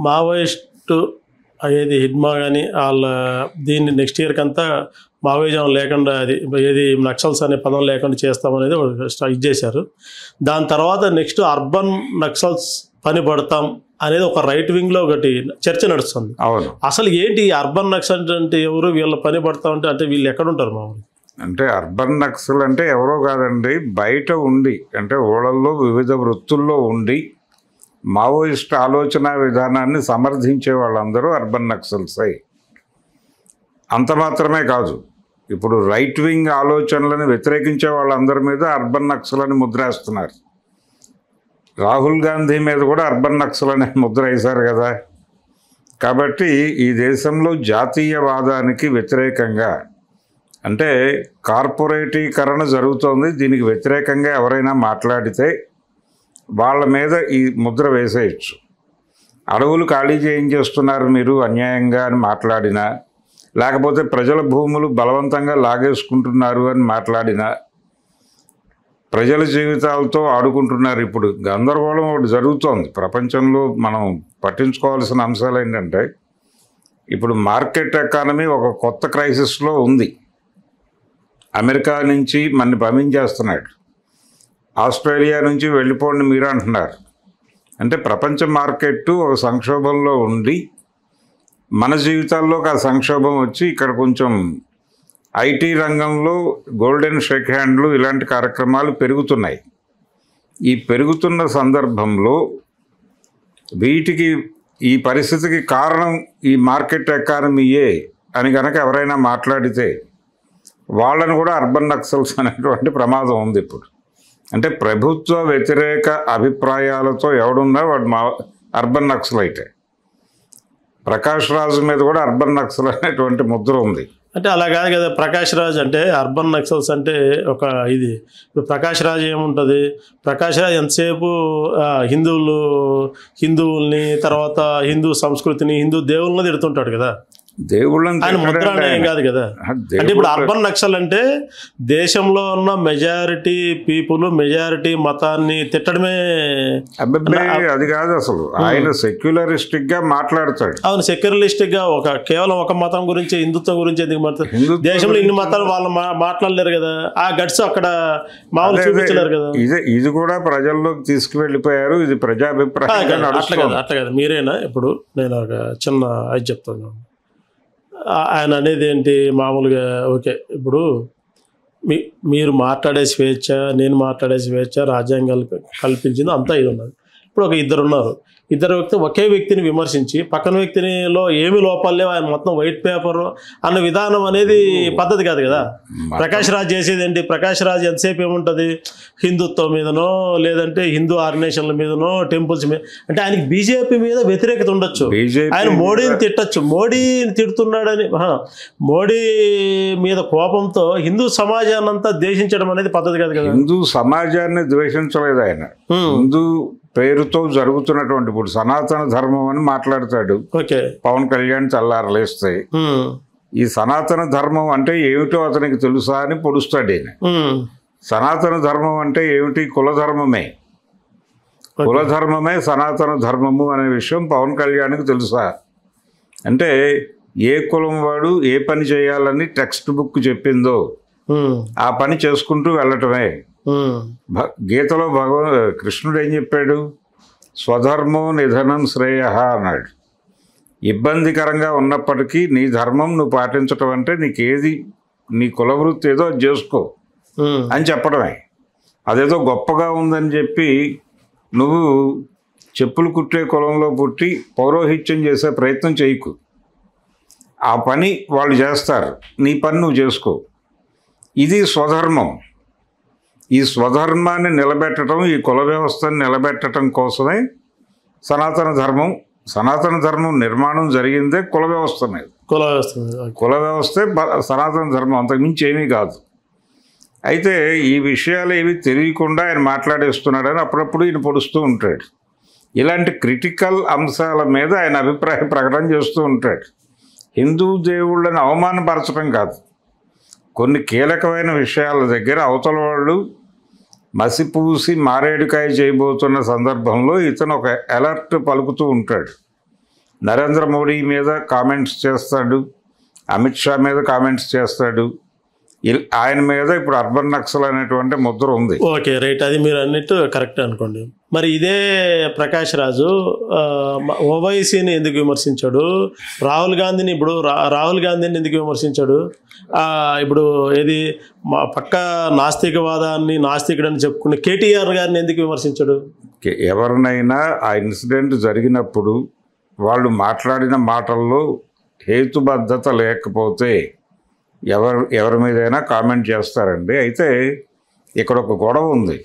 Maoist ఏది హిడ్మా కానీ వాళ్ళ దీన్ని నెక్స్ట్ ఇయర్కి అంతా మావోయిజం లేకుండా అది ఏది నక్సల్స్ అనే పదం లేకుండా చేస్తామనేది ఇది చేశారు. దాని తర్వాత నెక్స్ట్ అర్బన్ నక్సల్స్ పని పడతాం అనేది ఒక రైట్ వింగ్లో ఒకటి చర్చ నడుస్తుంది. అసలు ఏంటి అర్బన్ నక్సల్ అంటే ఎవరు, వీళ్ళ పని పడతాం అంటే వీళ్ళు ఎక్కడుంటారు మామూలు? అంటే అర్బన్ నక్సల్ అంటే ఎవరో కాదండి, బయట ఉండి అంటే ఊళ్ళల్లో వివిధ వృత్తుల్లో ఉండి మావోయిస్ట్ ఆలోచన విధానాన్ని సమర్థించే వాళ్ళందరూ అర్బన్ నక్సల్సే. అంత మాత్రమే కాదు, ఇప్పుడు రైట్ వింగ్ ఆలోచనలను వ్యతిరేకించే వాళ్ళందరి మీద అర్బన్ నక్సల్ అని ముద్ర వేస్తున్నారు. రాహుల్ గాంధీ మీద కూడా అర్బన్ నక్సల్ అనే ముద్ర వేశారు కదా. కాబట్టి ఈ దేశంలో జాతీయవాదానికి వ్యతిరేకంగా అంటే కార్పొరేటీకరణ జరుగుతోంది, దీనికి వ్యతిరేకంగా ఎవరైనా మాట్లాడితే వాళ్ళ మీద ఈ ముద్ర వేసేయచ్చు. అడవులు ఖాళీ చేయించేస్తున్నారు మీరు అన్యాయంగా అని మాట్లాడినా, లేకపోతే ప్రజల భూములు బలవంతంగా లాగేసుకుంటున్నారు అని మాట్లాడినా, ప్రజల జీవితాలతో ఆడుకుంటున్నారు. ఇప్పుడు గందరగోళం ఒకటి జరుగుతోంది ప్రపంచంలో. మనం పట్టించుకోవాల్సిన అంశాలు ఏంటంటే, ఇప్పుడు మార్కెట్ ఎకానమీ ఒక కొత్త క్రైసిస్లో ఉంది. అమెరికా నుంచి మనని పంపించేస్తున్నాడు, ఆస్ట్రేలియా నుంచి వెళ్ళిపోండి మీరు అంటున్నారు. అంటే ప్రపంచ మార్కెట్ ఒక సంక్షోభంలో ఉండి మన జీవితాల్లోకి ఆ సంక్షోభం వచ్చి ఇక్కడ కొంచెం ఐటీ రంగంలో గోల్డెన్ షేక్ హ్యాండ్లు ఇలాంటి కార్యక్రమాలు పెరుగుతున్నాయి. ఈ పెరుగుతున్న సందర్భంలో వీటికి ఈ పరిస్థితికి కారణం ఈ మార్కెట్ ఎకానమీయే అని కనుక ఎవరైనా మాట్లాడితే వాళ్ళని కూడా అర్బన్ నక్సల్స్ అనేటువంటి ప్రమాదం ఉంది ఇప్పుడు. అంటే ప్రభుత్వ వ్యతిరేక అభిప్రాయాలతో ఎవడున్నా వాడు అర్బన్ నక్సల్ అయితే. ప్రకాష్ రాజు మీద కూడా అర్బన్ నక్సల్ అనేటువంటి ముద్ర ఉంది. అంటే అలా కాదు కదా, ప్రకాష్ రాజ్ అంటే అర్బన్ నక్సల్స్ అంటే ఒక ఇది. ఇప్పుడు ప్రకాష్ రాజ్ ఏముంటుంది, ప్రకాష్ రాజ్ ఎంతసేపు హిందువుల్ని తర్వాత హిందూ సంస్కృతిని హిందూ దేవుళ్ళని తిడుతుంటాడు కదా. దేవుళ్ళని ఆయన ముద్ర ఏం కాదు కదా. అంటే ఇప్పుడు అర్బన్ నక్సల్ అంటే దేశంలో ఉన్న మెజారిటీ పీపుల్ మెజారిటీ మతాన్ని తిట్టడమే. అది కాదు అసలు, ఆయన సెక్యులరిస్టిక్ గా మాట్లాడతాడు. అవును, సెక్యులరిస్టిక్ గా కేవలం ఒక మతం గురించి హిందుత్వం గురించి ఎందుకు దేశంలో ఇన్ని మతాలు వాళ్ళు మాట్లాడలేరు కదా. ఆ గట్స్ అక్కడ మామూలు చూపించలేరు కదా. ఇది కూడా ప్రజల్లోకి తీసుకువెళ్ళిపోయారు. ఇది ప్రజాభిప్రాయం. అట్లా కదా. మీరేనా ఇప్పుడు నేను ఒక చిన్న అది చెప్తాను. ఆయన అనేది ఏంటి మామూలుగా ఓకే, ఇప్పుడు మీరు మాట్లాడే స్వేచ్ఛ, నేను మాట్లాడే స్వేచ్ఛ రాజ్యాంగం కల్పించింది అంతా ఇది ఉన్నది. ఇప్పుడు ఒక ఇద్దరు ఉన్నారు, ఇద్దరు వ్యక్తి ఒకే వ్యక్తిని విమర్శించి పక్కన వ్యక్తిలో ఏమి లోపాలు లేవు, ఆయన మొత్తం వైట్ పేపర్ అన్న విధానం అనేది పద్ధతి కాదు కదా. ప్రకాష్ రాజ్ చేసేది ఏంటి, ప్రకాష్ రాజ్ ఎంతసేపు ఏముంటుంది హిందుత్వం మీదనో లేదంటే హిందూ ఆర్గనైజేషన్ల మీదనో టెంపుల్స్ మీద. అంటే ఆయనకి బీజేపీ మీద వ్యతిరేకత ఉండొచ్చు, ఆయన మోడీని తిట్టచ్చు, మోడీని తిడుతున్నాడని మోడీ మీద కోపంతో హిందూ సమాజాన్ని అంతా ద్వేషించడం అనేది పద్ధతి కాదు కదా. హిందూ సమాజాన్ని ద్వేషించలేదు ఆయన, హిందూ పేరుతో జరుగుతున్నటువంటి ఇప్పుడు సనాతన ధర్మం అని మాట్లాడతాడు పవన్ కళ్యాణ్ చల్లారలేస్తే. ఈ సనాతన ధర్మం అంటే ఏమిటో అతనికి తెలుసా అని పొడుస్తాడు ఆయన. సనాతన ధర్మం అంటే ఏమిటి, కులధర్మమే. కులధర్మమే సనాతన ధర్మము అనే విషయం పవన్ కళ్యాణ్కి తెలుసా అంటే, ఏ కులం వాడు ఏ పని చేయాలని టెక్స్ట్ బుక్ చెప్పిందో ఆ పని చేసుకుంటూ వెళ్ళటమే. గీతలో కృష్ణుడు ఏం చెప్పాడు, స్వధర్మో నిధనం శ్రేయ అన్నాడు. ఇబ్బందికరంగా ఉన్నప్పటికీ నీ ధర్మం నువ్వు పాటించటం అంటే నీకేది నీ కులవృత్తి ఏదో అది చేసుకో అని చెప్పడమే. అదేదో గొప్పగా ఉందని చెప్పి నువ్వు చెప్పులు కుట్టే కులంలో పుట్టి పౌరోహిత్యం చేసే ప్రయత్నం చేయకు. ఆ పని వాళ్ళు చేస్తారు, నీ పని నువ్వు చేసుకో. ఇది స్వధర్మం. ఈ స్వధర్మాన్ని నిలబెట్టడం, ఈ కుల వ్యవస్థను నిలబెట్టడం కోసమే సనాతన ధర్మం నిర్మాణం జరిగిందే కుల వ్యవస్థ మీద. కుల వ్యవస్థే సనాతన ధర్మం, అంతకుమించి ఏమీ కాదు. అయితే ఈ విషయాలు ఏవి తెలియకుండా ఆయన మాట్లాడేస్తున్నాడని అప్పుడప్పుడు ఈయన పొడుస్తూ ఉంటాడు. ఇలాంటి క్రిటికల్ అంశాల మీద ఆయన అభిప్రాయ ప్రకటన చేస్తూ ఉంటాడు. హిందూ దేవుళ్ళని అవమానపరచడం కాదు, కొన్ని కీలకమైన విషయాల దగ్గర అవతల వాళ్ళు మసిపూసి మారేడుకాయ చేయబోతున్న సందర్భంలో ఇతను ఒక అలర్ట్ పలుకుతూ ఉంటాడు. నరేంద్ర మోడీ మీద కామెంట్స్ చేస్తాడు, అమిత్ షా మీద కామెంట్స్ చేస్తాడు. ఆయన మీద ఇప్పుడు అర్బన్ నక్సల్ అనేటువంటి ముద్ర ఉంది. Okay, right. అది మీరు అన్నట్టు కరెక్ట్ అనుకోండి. మరి ఇదే ప్రకాష్ రాజు ఓవైసీని ఎందుకు విమర్శించాడు? రాహుల్ గాంధీని రాహుల్ గాంధీని ఎందుకు విమర్శించాడు? ఇప్పుడు ఏది మా పక్క నాస్తికవాదాన్ని నాస్తికుడని చెప్పుకునే కేటీఆర్ గారిని ఎందుకు విమర్శించాడు? ఎవరినైనా ఆ ఇన్సిడెంట్ జరిగినప్పుడు వాళ్ళు మాట్లాడిన మాటల్లో హేతుబద్ధత లేకపోతే ఎవరి మీదైనా కామెంట్ చేస్తారండి. అయితే ఇక్కడ ఒక గొడవ ఉంది.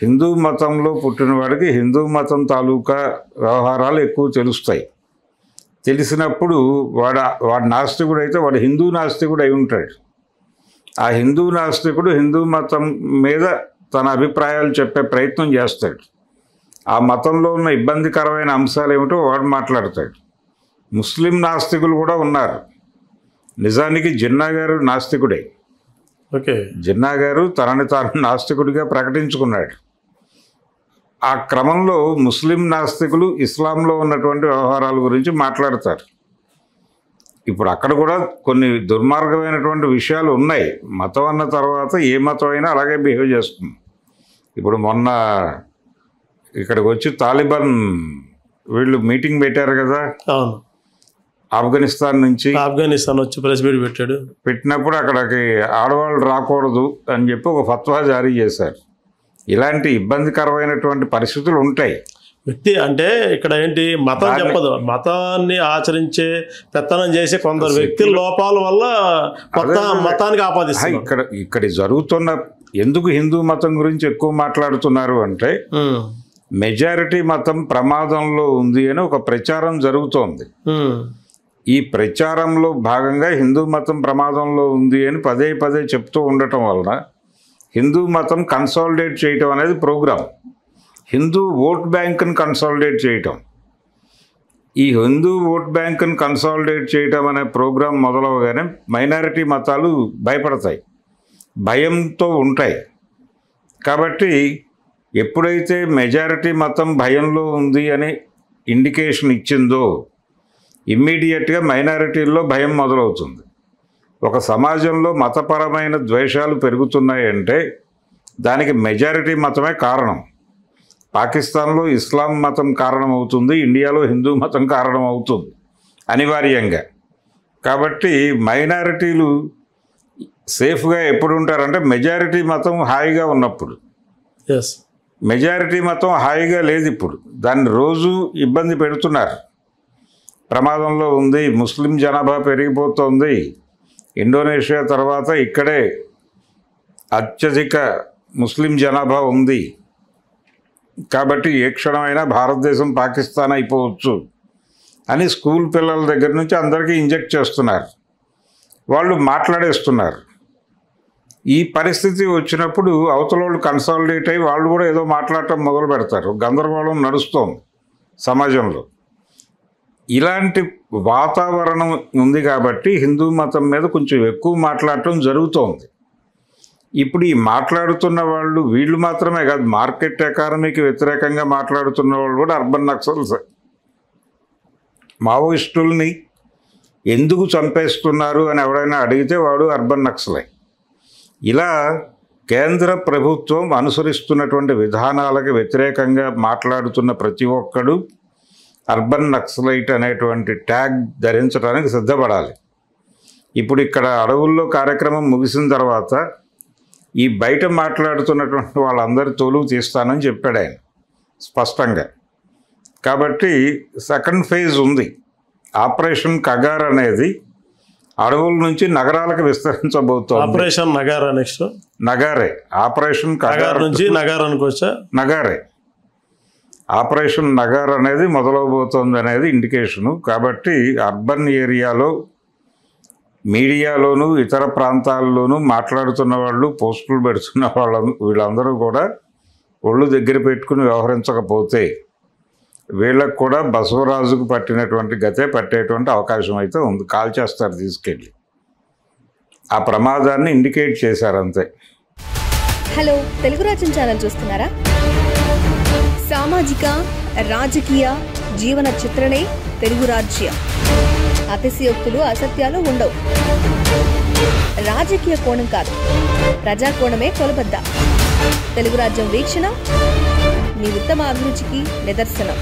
హిందూ మతంలో పుట్టిన వాడికి హిందూ మతం తాలూకా వ్యవహారాలు ఎక్కువ తెలుస్తాయి. తెలిసినప్పుడు వాడు నాస్తికుడు అయితే వాడు హిందూ నాస్తికుడు అయి ఉంటాడు. ఆ హిందూ నాస్తికుడు హిందూ మతం మీద తన అభిప్రాయాలు చెప్పే ప్రయత్నం చేస్తాడు. ఆ మతంలో ఉన్న ఇబ్బందికరమైన అంశాలు ఏమిటో వాడు మాట్లాడతాడు. ముస్లిం నాస్తికులు కూడా ఉన్నారు. నిజానికి జిన్నా గారు నాస్తికుడే. ఓకే, జిన్నా గారు తనని తాను నాస్తికుడిగా ప్రకటించుకున్నాడు. ఆ క్రమంలో ముస్లిం నాస్తికులు ఇస్లాంలో ఉన్నటువంటి వ్యవహారాల గురించి మాట్లాడతారు. ఇప్పుడు అక్కడ కూడా కొన్ని దుర్మార్గమైనటువంటి విషయాలు ఉన్నాయి. మతం అన్న తర్వాత ఏ మతం అయినా అలాగే బిహేవ్ చేస్తుంది. ఇప్పుడు మొన్న ఇక్కడికి వచ్చి తాలిబాన్ వీళ్ళు మీటింగ్ పెట్టారు కదా. అవును, ఆఫ్ఘనిస్తాన్ నుంచి వచ్చి ప్రెస్ మీట్ పెట్టినప్పుడు అక్కడికి ఆడవాళ్ళు రాకూడదు అని చెప్పి ఒక ఫత్వా జారీ చేశారు. ఇలాంటి ఇబ్బందికరమైనటువంటి పరిస్థితులు ఉంటాయి. వ్యక్తి అంటే ఇక్కడ ఏంటి మతం చెప్పదు, మతాన్ని ఆచరించే పెత్తనం చేసే కొందరు వ్యక్తుల లోపాల వల్ల మతానికి ఆపాదిస్తారు. ఇక్కడ జరుగుతున్న ఎందుకు హిందూ మతం గురించి ఎక్కువ మాట్లాడుతున్నారు అంటే మెజారిటీ మతం ప్రమాదంలో ఉంది అని ఒక ప్రచారం జరుగుతోంది. ఈ ప్రచారంలో భాగంగా హిందూ మతం ప్రమాదంలో ఉంది అని పదే పదే చెప్తూ ఉండటం వలన హిందూ మతం కన్సాలిడేట్ చేయటం అనేది ప్రోగ్రాం. హిందూ ఓట్ బ్యాంక్ని కన్సాలిడేట్ చేయటం, ఈ హిందూ ఓట్ బ్యాంక్ని కన్సాలిడేట్ చేయటం అనే ప్రోగ్రాం మొదలవగానే మైనారిటీ మతాలు భయపడతాయి, భయంతో ఉంటాయి. కాబట్టి ఎప్పుడైతే మెజారిటీ మతం భయంలో ఉంది అని ఇండికేషన్ ఇచ్చిందో ఇమ్మీడియట్గా మైనారిటీల్లో భయం మొదలవుతుంది. ఒక సమాజంలో మతపరమైన ద్వేషాలు పెరుగుతున్నాయంటే దానికి మెజారిటీ మతమే కారణం. పాకిస్తాన్లో ఇస్లాం మతం కారణమవుతుంది, ఇండియాలో హిందూ మతం కారణమవుతుంది అనివార్యంగా. కాబట్టి మైనారిటీలు సేఫ్గా ఎప్పుడు ఉంటారంటే మెజారిటీ మతం హాయిగా ఉన్నప్పుడు. మెజారిటీ మతం హాయిగా లేదు, ఇప్పుడు దాన్ని రోజు ఇబ్బంది పెడుతున్నారు. ప్రమాదంలో ఉంది, ముస్లిం జనాభా పెరిగిపోతుంది. ఇండోనేషియా తర్వాత ఇక్కడే అత్యధిక ముస్లిం జనాభా ఉంది. కాబట్టి ఏ క్షణమైనా భారతదేశం పాకిస్తాన్ అయిపోవచ్చు అని స్కూల్ పిల్లల దగ్గర నుంచి అందరికీ ఇంజెక్ట్ చేస్తున్నారు, వాళ్ళు మాట్లాడేస్తున్నారు. ఈ పరిస్థితి వచ్చినప్పుడు అవతల వాళ్ళు కన్సాలిడేట్ అయ్యి వాళ్ళు కూడా ఏదో మాట్లాడటం మొదలు పెడతారు. గందరగోళం నడుస్తోంది సమాజంలో. ఇలాంటి వాతావరణం ఉంది కాబట్టి హిందూ మతం మీద కొంచెం ఎక్కువ మాట్లాడటం జరుగుతోంది. ఇప్పుడు ఈ మాట్లాడుతున్న వాళ్ళు వీళ్ళు మాత్రమే కాదు, మార్కెట్ ఎకానమీకి వ్యతిరేకంగా మాట్లాడుతున్న వాళ్ళు కూడా అర్బన్ నక్సల్స్. మావోయిస్టుల్ని ఎందుకు చంపేస్తున్నారు అని ఎవరైనా అడిగితే వాడు అర్బన్ నక్సలే. ఇలా కేంద్ర ప్రభుత్వం అనుసరిస్తున్నటువంటి విధానాలకు వ్యతిరేకంగా మాట్లాడుతున్న ప్రతి ఒక్కడు అర్బన్ నక్సలైట్ అనేటువంటి ట్యాగ్ ధరించడానికి సిద్ధపడాలి. ఇప్పుడు ఇక్కడ అడవుల్లో కార్యక్రమం ముగిసిన తర్వాత ఈ బయట మాట్లాడుతున్నటువంటి వాళ్ళందరి తోలుకు తీస్తానని చెప్పాడు ఆయన స్పష్టంగా. కాబట్టి సెకండ్ ఫేజ్ ఉంది. ఆపరేషన్ కగార్ అనేది అడవుల నుంచి నగరాలకు విస్తరించబోతోంది. ఆపరేషన్ నగారా నెక్స్ట్ నగారే. ఆపరేషన్ కగార్ నుంచి నగార్ అనుకోవచ్చా? నగారే. ఆపరేషన్ నగార్ అనేది మొదలవబోతోంది అనేది ఇండికేషను. కాబట్టి అర్బన్ ఏరియాలో మీడియాలోనూ ఇతర ప్రాంతాల్లోనూ మాట్లాడుతున్న వాళ్ళు, పోస్టులు పెడుతున్న వీళ్ళందరూ కూడా ఒళ్ళు దగ్గర పెట్టుకుని వ్యవహరించకపోతే వీళ్ళకు కూడా బసవరాజుకు పట్టినటువంటి గతే పట్టేటువంటి అవకాశం అయితే ఉంది. కాల్ చేస్తారు తీసుకెళ్ళి. ఆ ప్రమాదాన్ని ఇండికేట్ చేశారు అంతే. హలో, తెలుగు రాజ్యం ఛానల్ చూస్తున్నారా? సామాజిక, రాజకీయ, జీవన చిత్రణే తెలుగు రాజ్యం. అతిశయోక్తులు, అసత్యాలు ఉండవు. రాజకీయ కోణం కాదు, ప్రజా కోణమే కొలబద్ద. తెలుగు రాజ్యం వీక్షణ మీ ఉత్తమ అభిరుచికి నిదర్శనం.